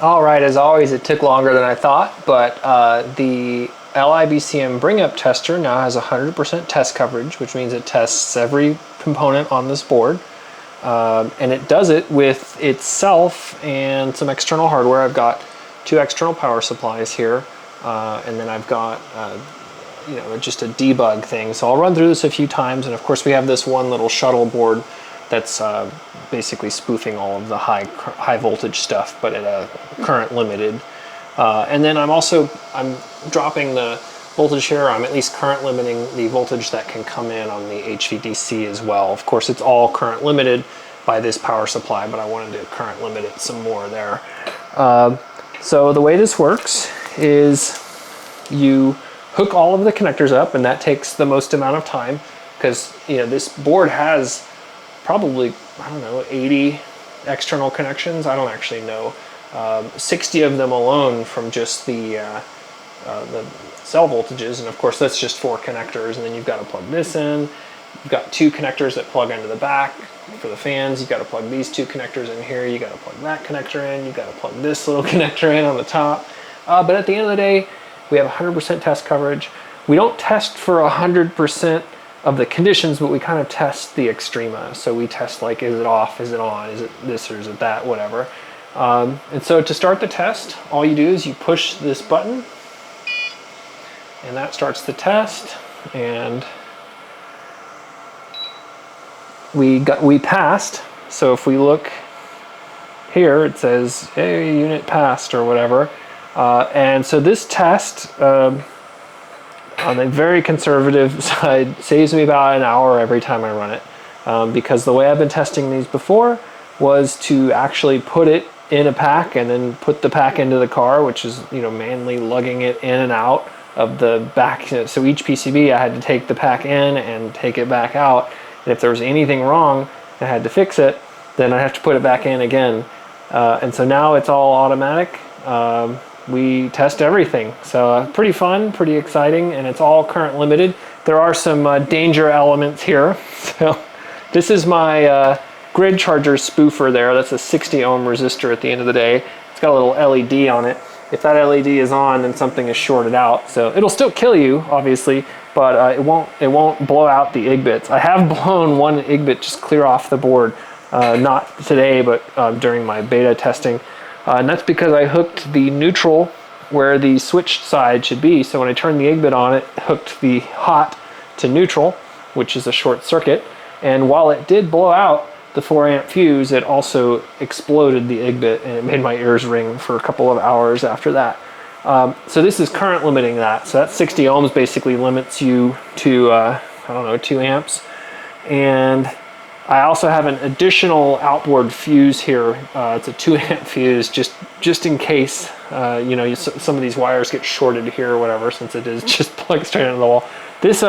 All right, as always, it took longer than I thought, but the LiBCM bring-up tester now has 100% test coverage, which means it tests every component on this board. And it does it with itself and some external hardware. I've got 2 external power supplies here, and then I've got just a debug thing. So I'll run through this a few times, and of course we have this one little shuttle board that's basically spoofing all of the high voltage stuff, but at a current limited. And then I'm dropping the voltage here. I'm at least current limiting the voltage that can come in on the HVDC as well. Of course, it's all current limited by this power supply, but I wanted to current limit it some more there. So the way this works is you hook all of the connectors up, and that takes the most amount of time because this board has probably, I don't know, 80 external connections. I don't actually know. 60 of them alone from just the cell voltages, and of course that's just 4 connectors, and then you've got to plug this in. You've got 2 connectors that plug into the back for the fans. You've got to plug these 2 connectors in here. You got to plug that connector in. You've got to plug this little connector in on the top. But at the end of the day, we have 100% test coverage. We don't test for 100% of the conditions, but we kind of test the extrema. So we test like, is it off, is it on, is it this or is it that, whatever. And so to start the test, all you do is you push this button, and that starts the test, and we passed. So if we look here, it says, hey, unit passed or whatever. And so this test, on the very conservative side, saves me about an hour every time I run it. Because the way I've been testing these before was to actually put it in a pack and then put the pack into the car, which is manually lugging it in and out of the back. So each PCB I had to take the pack in and take it back out, and if there was anything wrong I had to fix it, then I have to put it back in again. And so now it's all automatic. We test everything, so pretty fun, pretty exciting, and it's all current limited. There are some danger elements here. So this is my grid charger spoofer there. That's a 60 ohm resistor at the end of the day. It's got a little LED on it. If that LED is on, then something is shorted out. So it'll still kill you, obviously, but it won't blow out the IGBITs. I have blown one IGBIT just clear off the board, not today, but during my beta testing. And that's because I hooked the neutral where the switch side should be. So when I turned the IGBIT on, it hooked the hot to neutral, which is a short circuit. And while it did blow out the 4 amp fuse, it also exploded the IGBIT, and it made my ears ring for a couple of hours after that. So this is current limiting that. So that 60 ohms basically limits you to, 2 amps. And I also have an additional outboard fuse here. It's a 2 amp fuse, just in case some of these wires get shorted here or whatever, since it is just plugged straight into the wall. This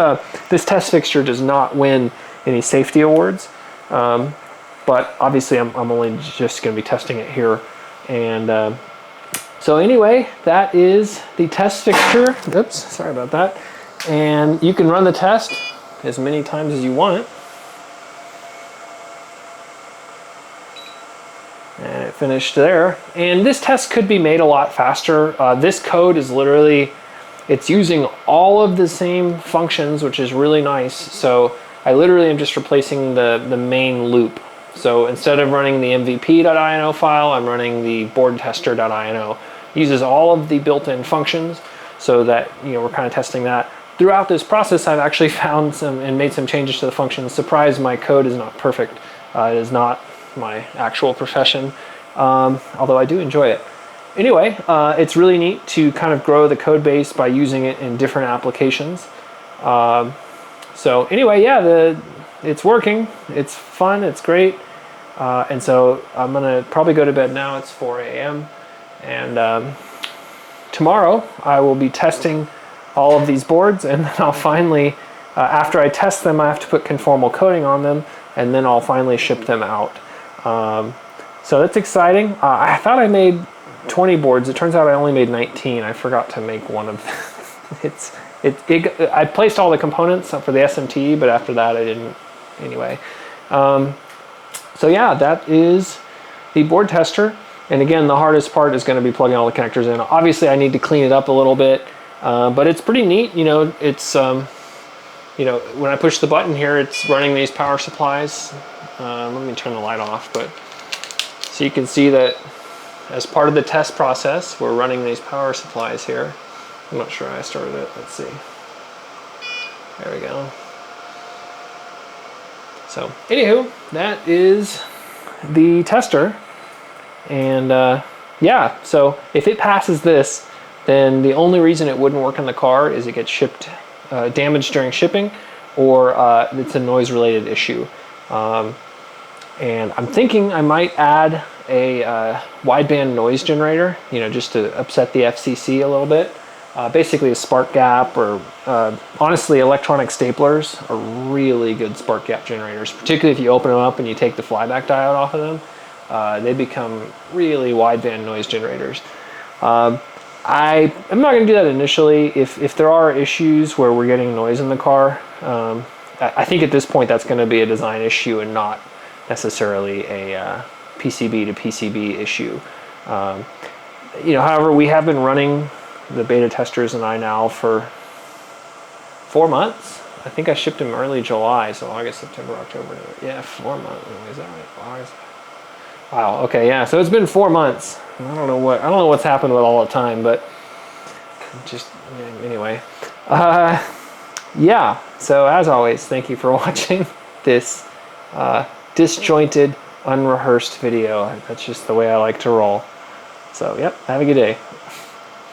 test fixture does not win any safety awards, but obviously I'm only just going to be testing it here. And so anyway, that is the test fixture. Oops, sorry about that. And you can run the test as many times as you want. And it finished there. And this test could be made a lot faster. This code is literally, it's using all of the same functions, which is really nice. So I literally am just replacing the main loop. So instead of running the mvp.ini file, I'm running the boardtester.ini. Uses all of the built-in functions so that we're kind of testing that. Throughout this process, I've actually found some and made some changes to the functions. Surprise, my code is not perfect. It is not my actual profession, although I do enjoy it. Anyway, it's really neat to kind of grow the code base by using it in different applications. So anyway, yeah, it's working. It's fun. It's great. And so I'm gonna probably go to bed now. It's 4 a.m. And tomorrow I will be testing all of these boards, and then I'll finally, after I test them, I have to put conformal coating on them, and then I'll finally ship them out. So that's exciting. I thought I made 20 boards. It turns out I only made 19. I forgot to make one of them. I placed all the components for the SMT, but after that I didn't anyway. So yeah, that is the board tester. And again, the hardest part is going to be plugging all the connectors in. Obviously, I need to clean it up a little bit, but it's pretty neat. You know, it's you know, when I push the button here, it's running these power supplies. Let me turn the light off, but so you can see that as part of the test process, we're running these power supplies here. I'm not sure I started it. Let's see. There we go. So, anywho, that is the tester. And yeah, so if it passes this, then the only reason it wouldn't work in the car is it gets shipped damaged during shipping, or it's a noise related issue. And I'm thinking I might add a wideband noise generator, you know, just to upset the FCC a little bit. Basically a spark gap, or honestly, electronic staplers are really good spark gap generators, particularly if you open them up and you take the flyback diode off of them. They become really wideband noise generators. I'm not going to do that initially. If there are issues where we're getting noise in the car, I think at this point that's going to be a design issue and not necessarily a PCB to PCB issue. You know, however, we have been running the beta testers and I now for 4 months. I think I shipped them early July, so August, September, October. Yeah, 4 months. Is that right? August. Wow. Okay. Yeah. So it's been 4 months. I don't know what's happened with all the time, but just anyway. Yeah. So as always, thank you for watching this disjointed, unrehearsed video. That's just the way I like to roll. So yep. Have a good day.